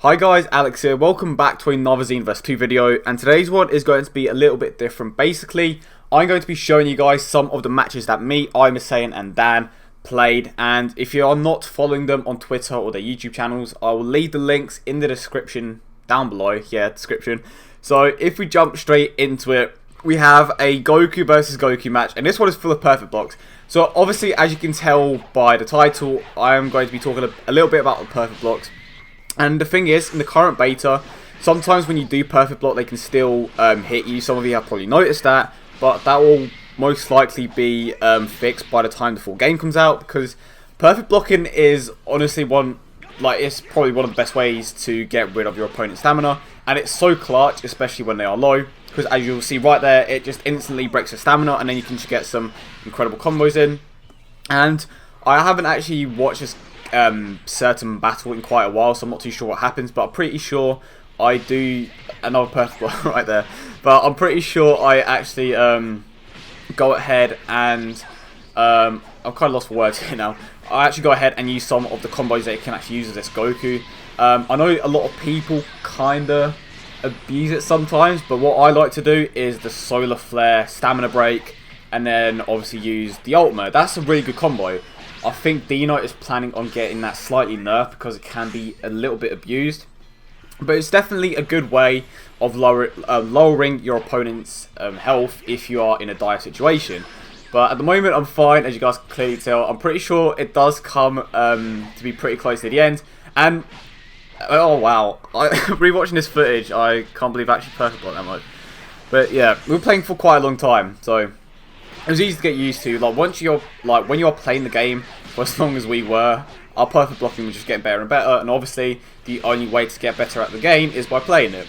Hi guys, Alex here. Welcome back to another Xenoverse 2 video, and today's one is going to be a little bit different. Basically, I'm going to be showing you guys some of the matches that me, Imasayan, and Dan played, and if you are not following them on Twitter or their YouTube channels, I will leave the links in the description down below. Yeah, description. So if we jump straight into it, we have a Goku versus Goku match, and this one is full of perfect blocks. So obviously, as you can tell by the title, I am going to be talking a little bit about the perfect blocks. And the thing is, in the current beta, sometimes when you do perfect block, they can still hit you. Some of you have probably noticed that, but that will most likely be fixed by the time the full game comes out, because perfect blocking is honestly it's probably one of the best ways to get rid of your opponent's stamina, and it's so clutch, especially when they are low, because as you'll see right there, it just instantly breaks their stamina, and then you can just get some incredible combos in. And I haven't actually watched this certain battle in quite a while, so I'm not too sure what happens, but I'm pretty sure I do another perfect block right there, but I'm pretty sure I actually go ahead and I've kind of lost for words here now. I actually go ahead and use some of the combos that you can actually use as this Goku. I know a lot of people kinda abuse it sometimes, but what I like to do is the solar flare, stamina break, and then obviously use the ultimate. That's a really good combo. I think Dino is planning on getting that slightly nerfed because it can be a little bit abused. But it's definitely a good way of lowering your opponent's health if you are in a dire situation. But at the moment I'm fine, as you guys can clearly tell. I'm pretty sure it does come to be pretty close to the end. And, oh wow, rewatching this footage, I can't believe I actually perfect blocked that much. But yeah, we were playing for quite a long time, so it was easy to get used to. When you're playing the game for as long as we were, our perfect blocking was just getting better and better, and obviously the only way to get better at the game is by playing it.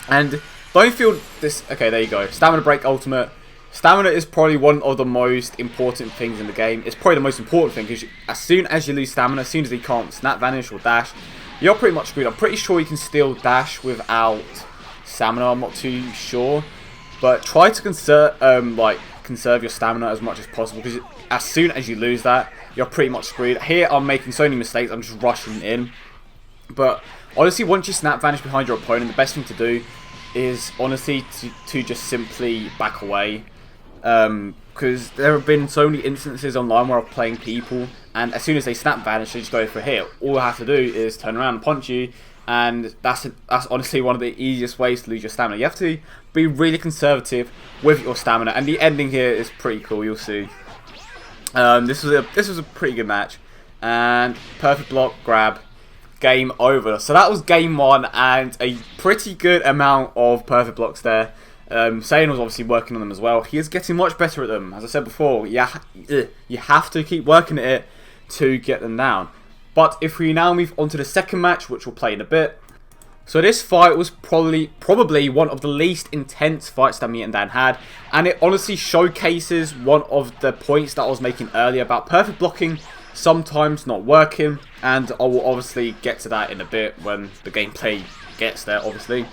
And don't feel this. Okay, there you go. Stamina break ultimate. Stamina is probably one of the most important things in the game. It's probably the most important thing, because as soon as you lose stamina, as soon as you can't snap vanish or dash, you're pretty much screwed. I'm pretty sure you can still dash without stamina. I'm not too sure, but try to conserve your stamina as much as possible, because as soon as you lose that, you're pretty much screwed. Here I'm making so many mistakes, I'm just rushing in. But honestly, once you snap vanish behind your opponent, the best thing to do is honestly to just simply back away, because there have been so many instances online where I'm playing people, and as soon as they snap vanish, they just go for a hit. All I have to do is turn around and punch you, and that's honestly one of the easiest ways to lose your stamina. You have to be really conservative with your stamina, and the ending here is pretty cool. You'll see. This was a pretty good match, and perfect block, grab, game over. So that was game one, and a pretty good amount of perfect blocks there. Saiyan was obviously working on them as well. He is getting much better at them. As I said before, you have to keep working at it to get them down. But if we now move on to the second match, which we'll play in a bit. So this fight was probably one of the least intense fights that me and Dan had, and it honestly showcases one of the points that I was making earlier about perfect blocking sometimes not working, and I will obviously get to that in a bit when the gameplay gets there, obviously.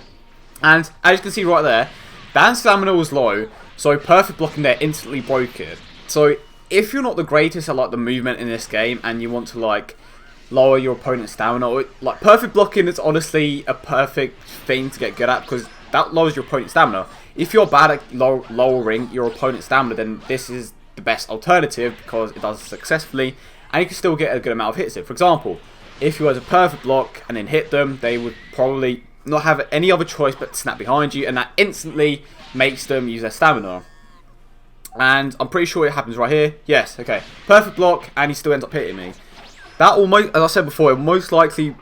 And as you can see right there, Dan's stamina was low, so perfect blocking there instantly broke it. So if you're not the greatest at the movement in this game, and you want to lower your opponent's stamina, perfect blocking is honestly a perfect thing to get good at, because that lowers your opponent's stamina. If you're bad at lowering your opponent's stamina, then this is the best alternative, because it does it successfully, and you can still get a good amount of hits in. For example, if you had a perfect block and then hit them, they would probably not have any other choice but to snap behind you, and that instantly makes them use their stamina. And I'm pretty sure it happens right here. Yes, okay. Perfect block, and he still ends up hitting me. That almost, as I said before, it most likely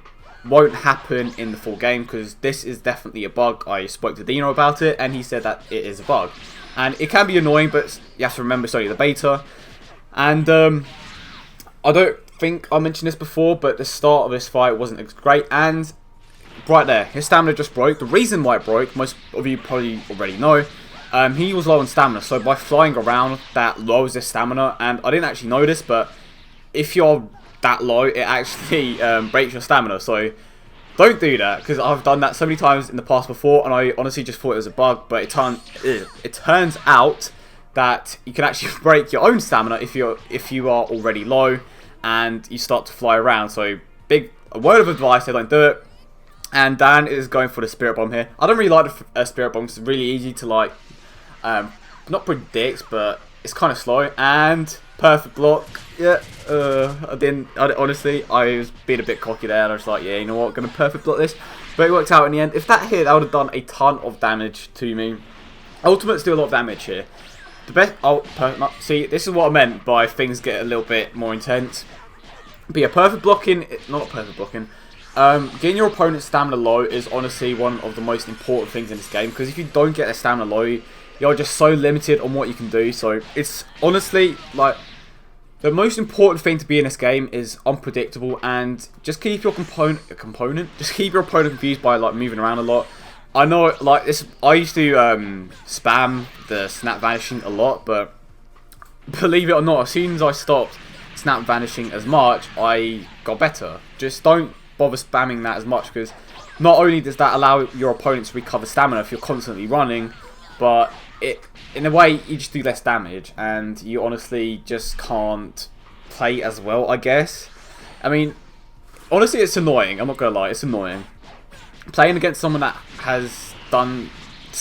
won't happen in the full game, because this is definitely a bug. I spoke to Dino about it, and he said that it is a bug. And it can be annoying, but you have to remember it's only the beta. And I don't think I mentioned this before, but the start of this fight wasn't great. And right there, his stamina just broke. The reason why it broke, most of you probably already know, he was low on stamina. So by flying around, that lowers his stamina. And I didn't actually know this, but if you're that low, it actually breaks your stamina. So don't do that, because I've done that so many times in the past before, and I honestly just thought it was a bug. But it turns out that you can actually break your own stamina if you are already low and you start to fly around. So a word of advice: don't do it. And Dan is going for the Spirit Bomb here. I don't really like the Spirit Bomb because it's really easy to like, not predict, but it's kind of slow. And perfect block. Yeah, honestly, I was being a bit cocky there. And I was like, yeah, you know what, going to perfect block this. But it worked out in the end. If that hit, that would have done a ton of damage to me. Ultimates do a lot of damage here. The best, see, this is what I meant by things get a little bit more intense. But yeah, perfect blocking, not perfect blocking. Getting your opponent's stamina low is honestly one of the most important things in this game, because if you don't get their stamina low, you're just so limited on what you can do. So it's honestly like the most important thing to be in this game is unpredictable, and just keep your just keep your opponent confused by like moving around a lot. I know like this, I used to spam the snap vanishing a lot, but believe it or not, as soon as I stopped snap vanishing as much, I got better. Just don't bother spamming that as much, because not only does that allow your opponent to recover stamina if you're constantly running, but in a way you just do less damage, and you honestly just can't play as well, I guess. I mean, honestly, it's annoying. I'm not gonna lie, it's annoying playing against someone that has done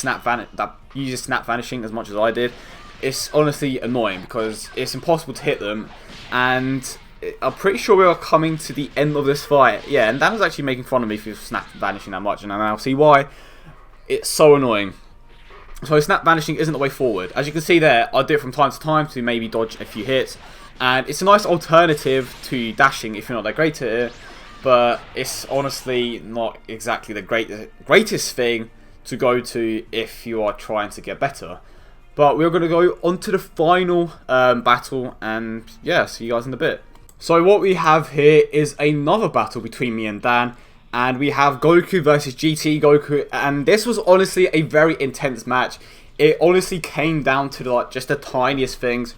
that uses snap vanishing as much as I did. It's honestly annoying because it's impossible to hit them, and I'm pretty sure we are coming to the end of this fight. Yeah, and Dan was actually making fun of me for snap vanishing that much, and I now see why. It's so annoying. So snap vanishing isn't the way forward. As you can see there, I do it from time to time to maybe dodge a few hits, and it's a nice alternative to dashing if you're not that great at it, but it's honestly not exactly the greatest thing to go to if you are trying to get better. But we're going to go on to the final battle, and yeah, see you guys in a bit. So what we have here is another battle between me and Dan, and we have Goku versus GT Goku, and this was honestly a very intense match. It honestly came down to like just the tiniest things.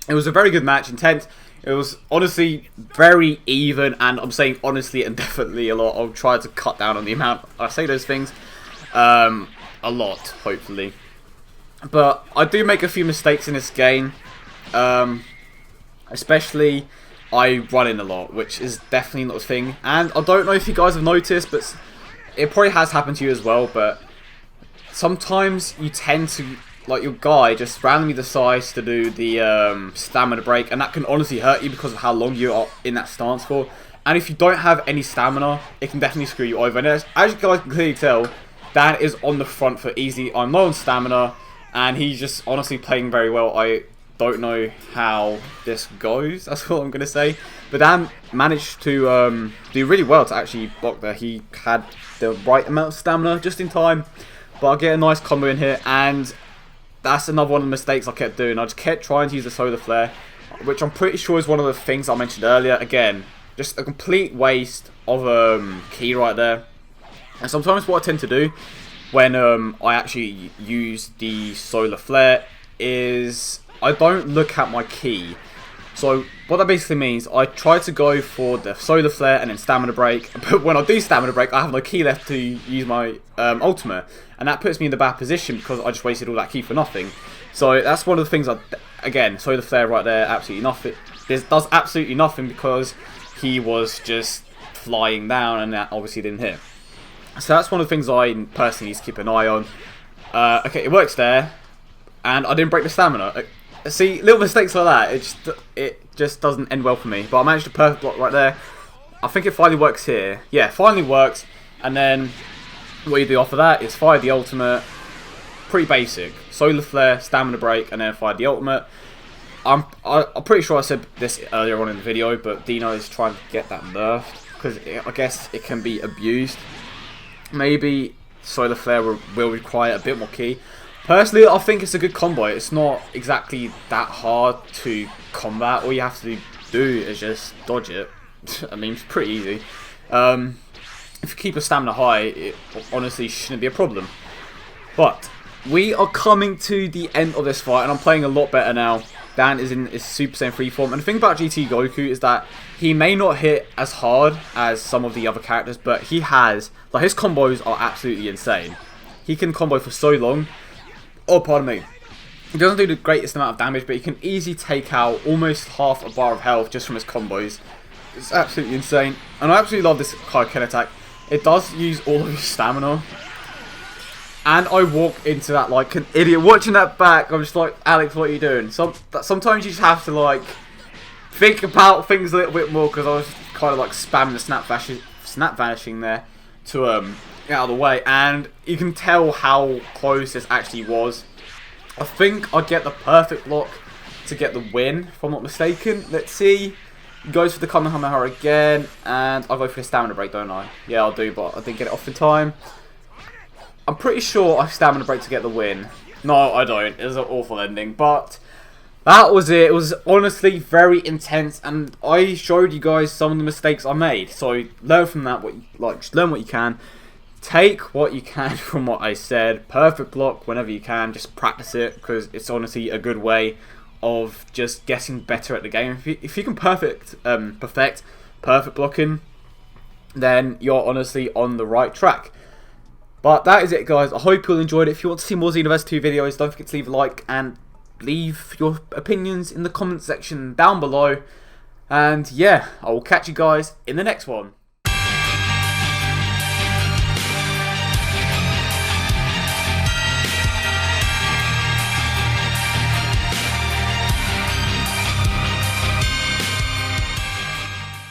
It was a very good match, intense. It was honestly very even, and I'm saying honestly and definitely a lot. I'll try to cut down on the amount I say those things. A lot, hopefully. But I do make a few mistakes in this game. Especially, I run in a lot, which is definitely not a thing. And I don't know if you guys have noticed, but it probably has happened to you as well. But sometimes you tend to, like, your guy just randomly decides to do the stamina break, and that can honestly hurt you because of how long you are in that stance for. And if you don't have any stamina, it can definitely screw you over. And as you guys can clearly tell, Dan is on the front foot easy. I'm low on stamina, and he's just honestly playing very well. I don't know how this goes, that's all I'm going to say. But Dan managed to do really well to actually block there. He had the right amount of stamina just in time. But I get a nice combo in here, and that's another one of the mistakes I kept doing. I just kept trying to use the solar flare, which I'm pretty sure is one of the things I mentioned earlier. Again, just a complete waste of key right there. And sometimes what I tend to do when I actually use the solar flare is I don't look at my key. So what that basically means, I try to go for the solar flare and then stamina break, but when I do stamina break, I have no key left to use my ultimate, and that puts me in the bad position because I just wasted all that key for nothing. So that's one of the things again, solar flare right there, absolutely nothing. This does absolutely nothing because he was just flying down, and that obviously didn't hit. So that's one of the things I personally need to keep an eye on. Okay, it works there, and I didn't break the stamina. See, little mistakes like that, it just doesn't end well for me. But I managed a perfect block right there. I think it finally works here. Yeah, finally works. And then what you do after that is fire the ultimate. Pretty basic. Solar flare, stamina break, and then fire the ultimate. I'm pretty sure I said this earlier on in the video, but Dino is trying to get that nerfed because I guess it can be abused. Maybe solar flare will require a bit more key. Personally, I think it's a good combo. It's not exactly that hard to combat. All you have to do is just dodge it. I mean, it's pretty easy. If you keep your stamina high, it honestly shouldn't be a problem. But we are coming to the end of this fight, and I'm playing a lot better now. Dan is in his Super Saiyan 3 form. And the thing about GT Goku is that he may not hit as hard as some of the other characters, but he has, like, his combos are absolutely insane. He can combo for so long. Oh, pardon me. He doesn't do the greatest amount of damage, but he can easily take out almost half a bar of health just from his combos. It's absolutely insane. And I absolutely love this Kaioken attack. it does use all of your stamina. And I walk into that like an idiot. Watching that back, I'm just like, Alex, what are you doing? Sometimes you just have to like think about things a little bit more, because I was kind of like spamming the snap vanishing there to get out of the way, and you can tell how close this actually was. I think I get the perfect block to get the win, if I'm not mistaken. Let's see. He goes for the Kamehameha again, and I go for the stamina break, don't I? Yeah, I'll do, but I didn't get it off in time. I'm pretty sure I stamina break to get the win. No, I don't. It was an awful ending, but that was it. It was honestly very intense, and I showed you guys some of the mistakes I made. So learn from that. Just learn what you can. Take what you can from what I said. Perfect block whenever you can. Just practice it, because it's honestly a good way of just getting better at the game. If you can perfect perfect blocking, then you're honestly on the right track. But that is it, guys. I hope you all enjoyed it. If you want to see more Xenoverse 2 videos, don't forget to leave a like and leave your opinions in the comment section down below. And yeah, I will catch you guys in the next one.